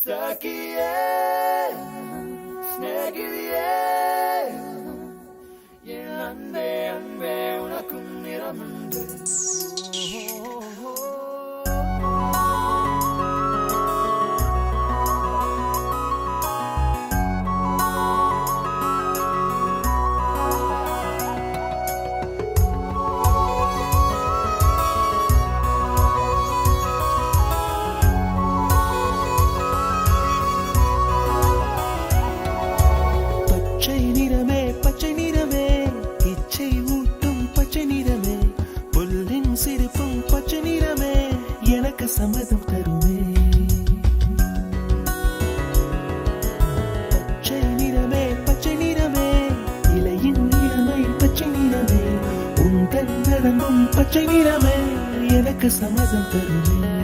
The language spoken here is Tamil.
சகியே ஸ்நேகிதியே என் அன்பே அன்பே உனக்கும் நிறமுண்டு பச்சை நிறமே இச்சை ஊட்டும் பச்சை நிறமே புல்லின் சிரிப்பும் பச்சை நிறமே எனக்கு சம்மதம் தருமே பச்சை நிறமே இலையின் நிறமை பச்சை நிறமே உங்கள் நடந்தும் பச்சை நிறமே எனக்கு சம்மதம் தருமே